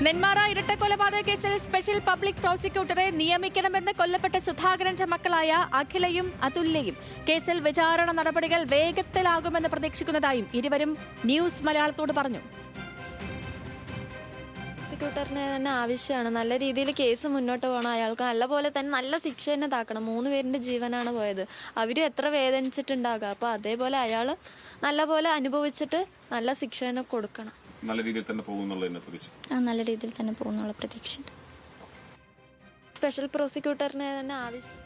നെന്മാറ ഇരട്ടക്കൊലപാതക കേസിൽ special public പ്രോസിക്യൂട്ടറെ നിയമിക്കണമെന്ന് കൊല്ലപ്പെട്ട സുധാകരന്റെ മക്കളായ അഖിലയും അതുല്യയും കേസിൽ വിചാരണ നടപടികൾ വേഗത്തിലാകുമെന്ന് പ്രതീക്ഷിക്കുന്നതായും ഇരുവരും ന്യൂസ് മലയാളത്തോട് പറഞ്ഞു. പ്രോസിക്യൂട്ടറിന് തന്നെ ആവശ്യമാണ്. നല്ല രീതിയിൽ കേസ് മുന്നോട്ട് പോകണം. അയാൾക്ക് നല്ലപോലെ തന്നെ നല്ല ശിക്ഷ തന്നെ താക്കണം. 3 പേരുടെ ജീവനാണ് പോയത്. അവരും എത്ര വേദനിച്ചിട്ടുണ്ടാകുക. അപ്പോൾ അതേപോലെ അയാൾ നല്ലപോലെ അനുഭവിച്ചിട്ട് നല്ല ശിക്ഷ തന്നെ കൊടുക്കണം. നല്ല രീതിയിൽ തന്നെ പോകുന്നുള്ള പ്രതീക്ഷ. നല്ല രീതിയിൽ തന്നെ പോകുന്നുള്ള പ്രതീക്ഷ. സ്പെഷ്യൽ പ്രോസിക്യൂട്ടറിന് തന്നെ ആവശ്യം.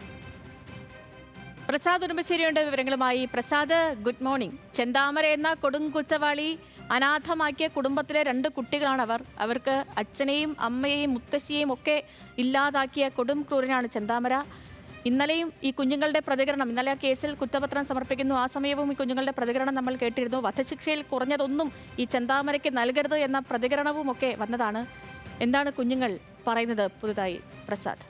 പ്രസാദ് ഉടുമ്പശ്ശേരിയുടെ വിവരങ്ങളുമായി. Prasad, good morning. ചെന്താമര എന്ന കൊടുങ്കുറ്റവാളി അനാഥമാക്കിയ കുടുംബത്തിലെ 2 കുട്ടികളാണ് അവർക്ക് അച്ഛനെയും അമ്മയെയും മുത്തശ്ശിയെയും ഒക്കെ ഇല്ലാതാക്കിയ കൊടും ക്രൂരനാണ് ചെന്താമര. ഇന്നലെയും ഈ കുഞ്ഞുങ്ങളുടെ പ്രതികരണം, ഇന്നലെ ആ കേസിൽ കുറ്റപത്രം സമർപ്പിക്കുന്നു, ആ സമയവും ഈ കുഞ്ഞുങ്ങളുടെ പ്രതികരണം നമ്മൾ കേട്ടിരുന്നു. വധശിക്ഷയിൽ കുറഞ്ഞതൊന്നും ഈ ചെന്താമരയ്ക്ക് നൽകരുത് എന്ന പ്രതികരണവും ഒക്കെ വന്നതാണ്. എന്താണ് കുഞ്ഞുങ്ങൾ പറയുന്നത് പുതുതായി, പ്രസാദ്?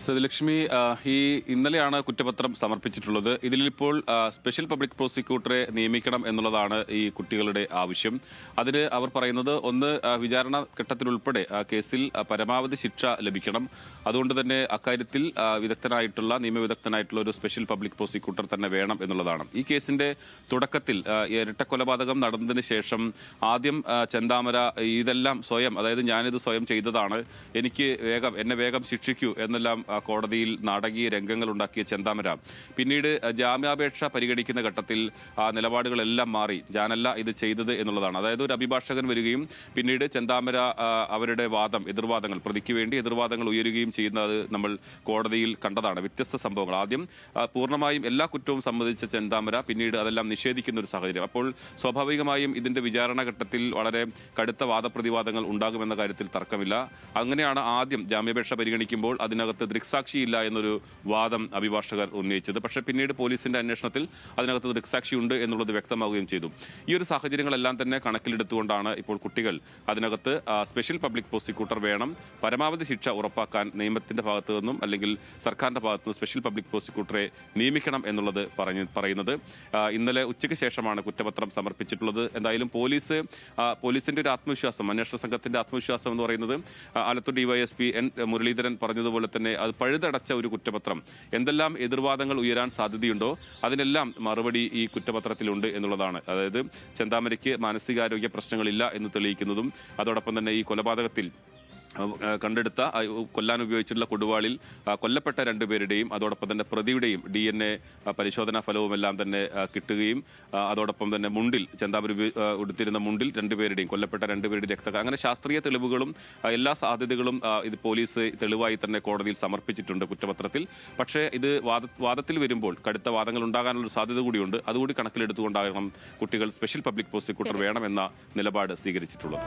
സതിലക്ഷ്മി, ഈ ഇന്നലെയാണ് കുറ്റപത്രം സമർപ്പിച്ചിട്ടുള്ളത്. ഇതിലിപ്പോൾ സ്പെഷ്യൽ പബ്ലിക് പ്രോസിക്യൂട്ടറെ നിയമിക്കണം എന്നുള്ളതാണ് ഈ കുട്ടികളുടെ ആവശ്യം. അതിന് അവർ പറയുന്നത്, ഒന്ന്, വിചാരണ ഘട്ടത്തിലുൾപ്പെടെ കേസിൽ പരമാവധി ശിക്ഷ ലഭിക്കണം. അതുകൊണ്ട് തന്നെ അക്കാര്യത്തിൽ നിയമവിദഗ്ധനായിട്ടുള്ള ഒരു സ്പെഷ്യൽ പബ്ലിക് പ്രോസിക്യൂട്ടർ തന്നെ വേണം എന്നുള്ളതാണ്. ഈ കേസിന്റെ തുടക്കത്തിൽ ഇരട്ടക്കൊലപാതകം നടന്നതിന് ശേഷം ആദ്യം ചെന്താമര ഇതെല്ലാം അതായത് ഞാനിത് സ്വയം ചെയ്തതാണ്, എന്നെ വേഗം ശിക്ഷിക്കൂ എന്നെല്ലാം കോടതിയിൽ നാടകീയ രംഗങ്ങൾ ഉണ്ടാക്കിയ ചെന്താമര പിന്നീട് ജാമ്യാപേക്ഷ പരിഗണിക്കുന്ന ഘട്ടത്തിൽ നിലപാടുകളെല്ലാം മാറി. ഞാനല്ല ഇത് ചെയ്തത് എന്നുള്ളതാണ്. അതായത് ഒരു അഭിഭാഷകൻ വരികയും പിന്നീട് ചെന്താമര അവരുടെ എതിർവാദങ്ങൾ പ്രതിക്ക് വേണ്ടി എതിർവാദങ്ങൾ ഉയരുകയും ചെയ്യുന്നത് നമ്മൾ കോടതിയിൽ കണ്ടതാണ്. വ്യത്യസ്ത സംഭവങ്ങൾ. ആദ്യം പൂർണ്ണമായും എല്ലാ കുറ്റവും സമ്മതിച്ച ചെന്താമര പിന്നീട് അതെല്ലാം നിഷേധിക്കുന്ന ഒരു സാഹചര്യം. അപ്പോൾ സ്വാഭാവികമായും ഇതിന്റെ വിചാരണ ഘട്ടത്തിൽ വളരെ കടുത്ത വാദപ്രതിവാദങ്ങൾ ഉണ്ടാകുമെന്ന കാര്യത്തിൽ തർക്കമില്ല. അങ്ങനെയാണ് ആദ്യം ജാമ്യാപേക്ഷ പരിഗണിക്കുമ്പോൾ അതിനകത്ത് ദൃക്സാക്ഷിയില്ല എന്നൊരു വാദം അഭിഭാഷകർ ഉന്നയിച്ചത്. പക്ഷേ പിന്നീട് പോലീസിന്റെ അന്വേഷണത്തിൽ അതിനകത്ത് ദൃക്സാക്ഷി ഉണ്ട് എന്നുള്ളത് വ്യക്തമാവുകയും ചെയ്തു. ഈ ഒരു സാഹചര്യങ്ങളെല്ലാം തന്നെ കണക്കിലെടുത്തുകൊണ്ടാണ് ഇപ്പോൾ കുട്ടികൾ അതിനകത്ത് സ്പെഷ്യൽ പബ്ലിക് പ്രോസിക്യൂട്ടർ വേണം, പരമാവധി ശിക്ഷ ഉറപ്പാക്കാൻ നിയമത്തിന്റെ ഭാഗത്തു നിന്നും അല്ലെങ്കിൽ സർക്കാരിന്റെ ഭാഗത്തു നിന്നും സ്പെഷ്യൽ പബ്ലിക് പ്രോസിക്യൂട്ടറെ നിയമിക്കണം എന്നുള്ളത് പറയുന്നത്. ഇന്നലെ ഉച്ചയ്ക്ക് ശേഷമാണ് കുറ്റപത്രം സമർപ്പിച്ചിട്ടുള്ളത്. എന്തായാലും പോലീസിന്റെ ഒരു ആത്മവിശ്വാസം, അന്വേഷണ സംഘത്തിന്റെ ആത്മവിശ്വാസം എന്ന് പറയുന്നത് ആലത്തൂർ ഡിവൈഎസ്പി എൻ മുരളീധരൻ പറഞ്ഞതുപോലെ തന്നെ അത് പഴുതടച്ച ഒരു കുറ്റപത്രം. എന്തെല്ലാം എതിർവാദങ്ങൾ ഉയരാൻ സാധ്യതയുണ്ടോ അതിനെല്ലാം മറുപടി ഈ കുറ്റപത്രത്തിലുണ്ട് എന്നുള്ളതാണ്. അതായത് ചെന്താമരയ്ക്ക് മാനസികാരോഗ്യ പ്രശ്നങ്ങളില്ല എന്ന് തെളിയിക്കുന്നതും അതോടൊപ്പം തന്നെ ഈ കൊലപാതകത്തിൽ കൊല്ലാൻ ഉപയോഗിച്ചിട്ടുള്ള കൊടുവാളിൽ കൊല്ലപ്പെട്ട 2 പേരുടെയും അതോടൊപ്പം തന്നെ പ്രതിയുടെയും DNA പരിശോധനാ ഫലവുമെല്ലാം തന്നെ കിട്ടുകയും അതോടൊപ്പം തന്നെ ചെന്താമര ഉടുത്തിരുന്ന മുണ്ടിൽ 2 പേരുടെയും കൊല്ലപ്പെട്ട 2 പേരുടെയും രക്തം, അങ്ങനെ ശാസ്ത്രീയ തെളിവുകളും എല്ലാ സാധ്യതകളും ഇത് പോലീസ് തെളിവായി തന്നെ കോടതിയിൽ സമർപ്പിച്ചിട്ടുണ്ട് കുറ്റപത്രത്തിൽ. പക്ഷേ ഇത് വാദത്തിൽ വരുമ്പോൾ കടുത്ത വാദങ്ങൾ ഉണ്ടാകാനുള്ള സാധ്യത കൂടിയുണ്ട്. അതുകൂടി കണക്കിലെടുത്തുകൊണ്ടാകണം കുട്ടികൾ സ്പെഷ്യൽ പബ്ലിക് പ്രോസിക്യൂട്ടർ വേണമെന്ന നിലപാട് സ്വീകരിച്ചിട്ടുള്ളത്.